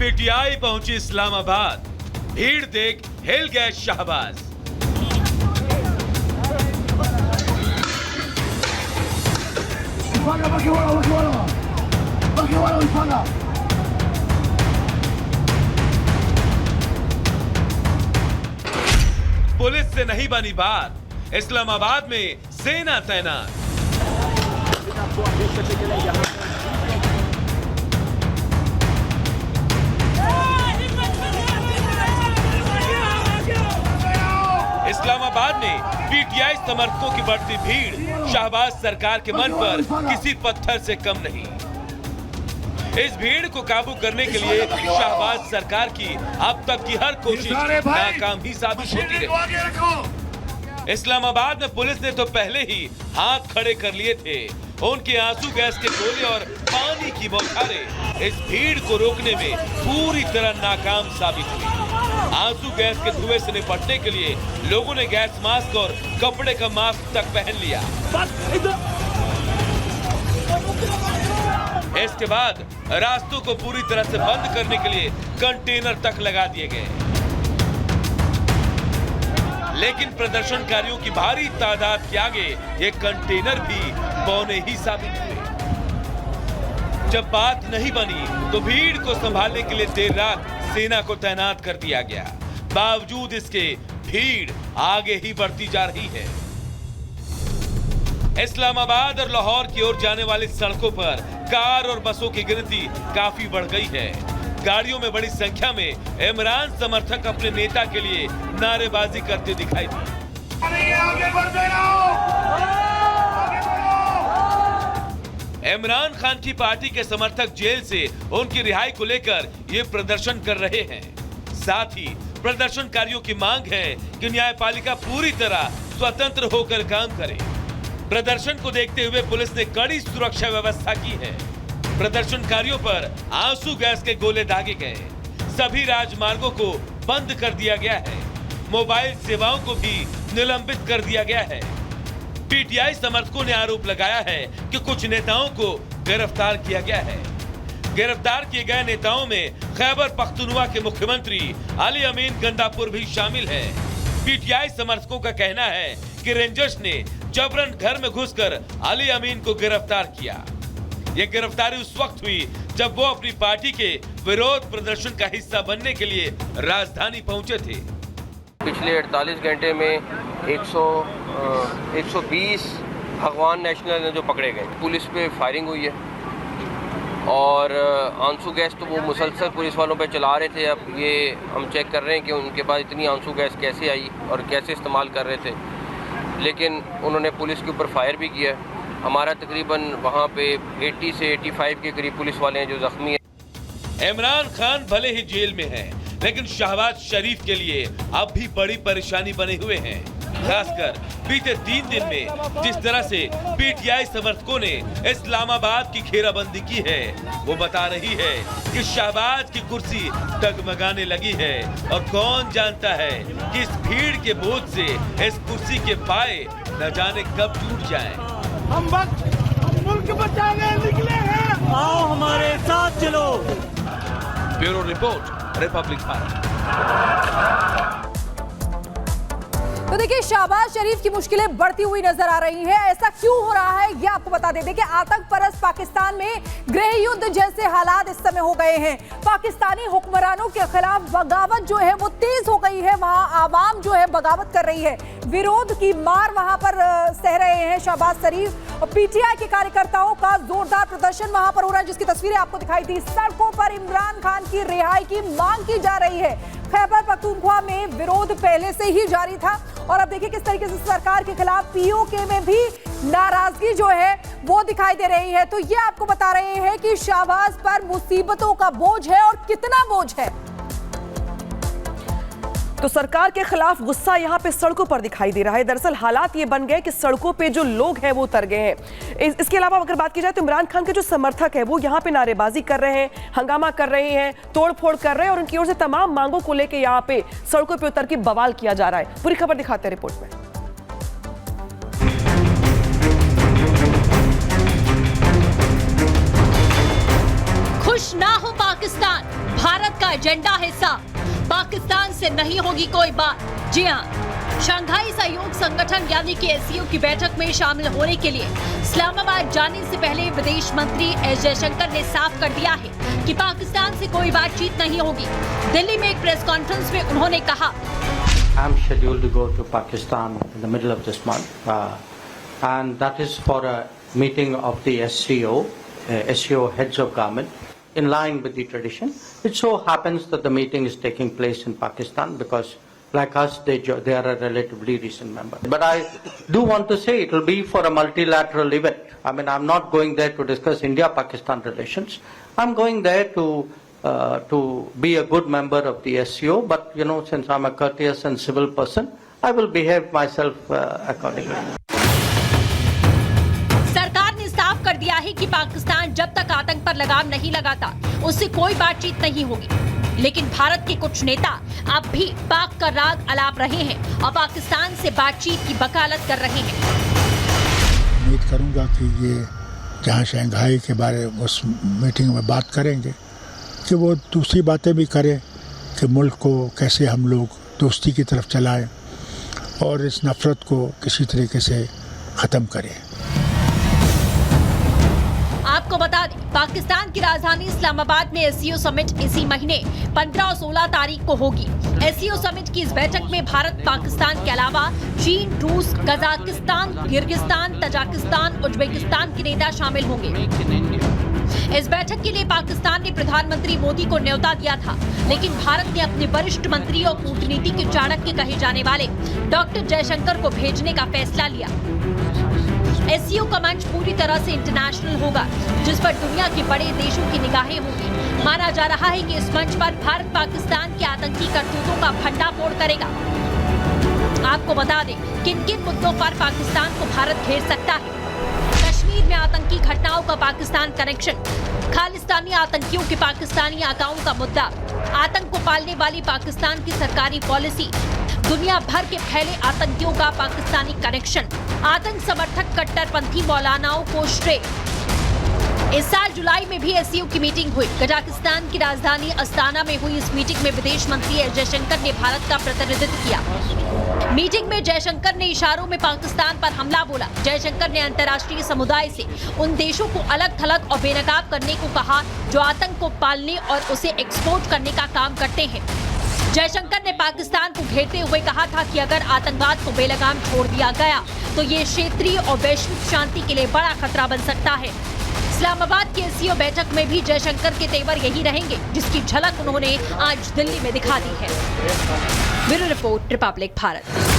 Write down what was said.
PTI पहुंची इस्लामाबाद। भीड़ देख हिल गए शहबाज। पुलिस से नहीं बनी बात, इस्लामाबाद में सेना तैनात। इस्लामाबाद में पीटीआई समर्थकों की बढ़ती भीड़ शहबाज सरकार के मन पर किसी पत्थर से कम नहीं। इस भीड़ को काबू करने के लिए शहबाज सरकार की अब तक की हर कोशिश नाकाम ही साबित होती रही। इस्लामाबाद में पुलिस ने तो पहले ही हाथ खड़े कर लिए थे। उनके आंसू गैस के गोले और पानी की बौछारें इस भीड़ को रोकने में पूरी तरह नाकाम साबित हुई। आंसू गैस के धुएं से निपटने के लिए लोगों ने गैस मास्क और कपड़े का मास्क तक पहन लिया। इसके बाद रास्तों को पूरी तरह से बंद करने के लिए कंटेनर तक लगा दिए गए। लेकिन प्रदर्शनकारियों की भारी तादाद के आगे ये कंटेनर भी बौने ही साबित हुए। जब बात नहीं बनी तो भीड़ को संभालने के लिए देर रात सेना को तैनात कर दिया गया। बावजूद इसके भीड़ आगे ही बढ़ती जा रही है। इस्लामाबाद और लाहौर की ओर जाने वाली सड़कों पर कार और बसों की गिनती काफी बढ़ गई है। गाड़ियों में बड़ी संख्या में इमरान समर्थक अपने नेता के लिए नारेबाजी करते दिखाई दिए। इमरान खान की पार्टी के समर्थक जेल से उनकी रिहाई को लेकर ये प्रदर्शन कर रहे हैं। साथ ही प्रदर्शनकारियों की मांग है कि न्यायपालिका पूरी तरह स्वतंत्र होकर काम करे। प्रदर्शन को देखते हुए पुलिस ने कड़ी सुरक्षा व्यवस्था की है। प्रदर्शनकारियों पर आंसू गैस के गोले दागे गए। सभी राजमार्गों को बंद कर दिया गया है। मोबाइल सेवाओं को भी निलंबित कर दिया गया है। पीटीआई समर्थकों ने आरोप लगाया है कि कुछ नेताओं को गिरफ्तार किया गया है। गिरफ्तार किए गए नेताओं में खैबर पख्तूनख्वा के मुख्यमंत्री अली अमीन गंदापुर भी शामिल है। पीटीआई समर्थकों का कहना है कि रेंजर्स ने जबरन घर में घुसकर अली अमीन को गिरफ्तार किया। यह गिरफ्तारी उस वक्त हुई जब वो अपनी पार्टी के विरोध प्रदर्शन का हिस्सा बनने के लिए राजधानी पहुंचे थे। पिछले 48 घंटे में 120 भगवान नेशनल ने जो पकड़े गए। पुलिस पे फायरिंग हुई है और आंसू गैस तो वो मुसलसल पुलिस वालों पे चला रहे थे। अब ये हम चेक कर रहे हैं कि उनके पास इतनी आंसू गैस कैसे आई और कैसे इस्तेमाल कर रहे थे, लेकिन उन्होंने पुलिस के ऊपर फायर भी किया। हमारा तकरीबन वहाँ पे 80 से 85 के करीब पुलिस वाले हैं जो जख्मी हैं। इमरान खान भले ही जेल में है, लेकिन शहबाज शरीफ के लिए अब भी बड़ी परेशानी बने हुए हैं। खासकर बीते 3 दिन में जिस तरह से पीटीआई समर्थकों ने इस्लामाबाद की घेराबंदी की है, वो बता रही है कि शहबाज की कुर्सी डगमगाने लगी है। और कौन जानता है कि इस भीड़ के बोझ से इस कुर्सी के पाए न जाने कब टूट जाएं। हम मुल्क बचाने निकले हैं, आओ हमारे साथ चलो। Bureau report, Republic Bharat. तो देखिए, शहबाज शरीफ की मुश्किलें बढ़ती हुई नजर आ रही हैं। ऐसा क्यों हो रहा है ये आपको बता दें कि आतंक परस्त पाकिस्तान में गृह युद्ध जैसे हालात इस समय हो गए हैं। पाकिस्तानी हुक्मरानों के खिलाफ बगावत जो है वो तेज हो गई है। वहां आवाम जो है बगावत कर रही है, विरोध की मार वहां पर सह रहे हैं शहबाज शरीफ। और पीटीआई के कार्यकर्ताओं का जोरदार प्रदर्शन वहां पर हो रहा है, जिसकी तस्वीरें आपको दिखाई थी। सड़कों पर इमरान खान की रिहाई की मांग की जा रही है। खैबर पख्तूनख्वा में विरोध पहले से ही जारी था और अब देखिए किस तरीके से सरकार के खिलाफ पीओके में भी नाराजगी जो है वो दिखाई दे रही है। तो ये आपको बता रहे हैं कि शहबाज पर मुसीबतों का बोझ है और कितना बोझ है। तो सरकार के खिलाफ गुस्सा यहाँ पे सड़कों पर दिखाई दे रहा है। दरअसल हालात ये बन गए कि सड़कों पे जो लोग हैं वो उतर गए हैं। इसके अलावा अगर बात की जाए तो इमरान खान के जो समर्थक है वो यहाँ पे नारेबाजी कर रहे हैं, हंगामा कर रहे हैं, तोड़फोड़ कर रहे हैं और उनकी ओर से तमाम मांगों को लेकर यहाँ पे सड़कों पे उतर के बवाल किया जा रहा है। पूरी खबर दिखाते हैं रिपोर्ट में। खुश ना हो पाकिस्तान, भारत का एजेंडा है साफ, पाकिस्तान से नहीं होगी कोई बात। जी हाँ, शंघाई सहयोग संगठन यानी कि एससीओ की बैठक में शामिल होने के लिए इस्लामाबाद जाने से पहले विदेश मंत्री एस जयशंकर ने साफ कर दिया है कि पाकिस्तान से कोई बातचीत नहीं होगी। दिल्ली में एक प्रेस कॉन्फ्रेंस में उन्होंने कहा, I'm scheduled to go to Pakistan in the middle of this month, and that is for a meeting of the SCO heads of government, in line with the tradition. It so happens that the meeting is taking place in Pakistan because, like us, they are a relatively recent member. But I do want to say it will be for a multilateral event. I mean, I'm not going there to discuss India-Pakistan relations. I'm going there to be a good member of the SCO, but since I'm a courteous and civil person, I will behave myself accordingly. सरकार ने साफ कर दिया है कि पाकिस्तान जब तक आतंक पर लगाम नहीं लगाता, उससे कोई बातचीत नहीं होगी। लेकिन भारत के कुछ नेता अब भी पाक का राग अलाप रहे हैं और पाकिस्तान से बातचीत की वकालत कर रहे हैं। उम्मीद करूंगा कि ये जहां शंघाई के बारे में उस मीटिंग में बात करेंगे कि वो दूसरी बातें भी करें कि मुल्क को कैसे हम लोग दोस्ती की तरफ चलाएं और इस नफरत को किसी तरीके से ख़त्म करें। आपको बता दें, पाकिस्तान की राजधानी इस्लामाबाद में एससीओ समिट इसी महीने 15 और 16 तारीख को होगी। एससीओ समिट की इस बैठक में भारत, पाकिस्तान के अलावा चीन, रूस, कजाकिस्तान, किर्गिस्तान, तजाकिस्तान, उज्बेकिस्तान के नेता शामिल होंगे। इस बैठक के लिए पाकिस्तान ने प्रधानमंत्री मोदी को न्योता दिया था, लेकिन भारत ने अपने वरिष्ठ मंत्री और कूटनीति के चाणक्य कहे जाने वाले डॉक्टर जयशंकर को भेजने का फैसला लिया। एससीओ का मंच पूरी तरह से इंटरनेशनल होगा, जिस पर दुनिया के बड़े देशों की निगाहें होंगी। माना जा रहा है कि इस मंच पर भारत पाकिस्तान के आतंकी करतूतों का भंडाफोड़ करेगा। आपको बता दें किन किन मुद्दों पर पाकिस्तान को भारत घेर सकता है। कश्मीर में आतंकी घटनाओं का पाकिस्तान कनेक्शन, खालिस्तानी आतंकियों के पाकिस्तानी आकाओं का मुद्दा, आतंक को पालने वाली पाकिस्तान की सरकारी पॉलिसी, दुनिया भर के फैले आतंकियों का पाकिस्तानी कनेक्शन, आतंक समर्थक कट्टरपंथी मौलानाओं को श्रेय। इस साल जुलाई में भी एससीओ की मीटिंग हुई। कजाकिस्तान की राजधानी अस्ताना में हुई इस मीटिंग में विदेश मंत्री एस जयशंकर ने भारत का प्रतिनिधित्व किया। मीटिंग में जयशंकर ने इशारों में पाकिस्तान पर हमला बोला। जयशंकर ने अंतर्राष्ट्रीय समुदाय से उन देशों को अलग थलग और बेनकाब करने को कहा जो आतंक को पालने और उसे एक्सपोर्ट करने का काम करते हैं। जयशंकर ने पाकिस्तान को घेरते हुए कहा था कि अगर आतंकवाद को बेलगाम छोड़ दिया गया तो ये क्षेत्रीय और वैश्विक शांति के लिए बड़ा खतरा बन सकता है। इस्लामाबाद की एससीओ बैठक में भी जयशंकर के तेवर यही रहेंगे, जिसकी झलक उन्होंने आज दिल्ली में दिखा दी है। Bureau report, Republic Bharat.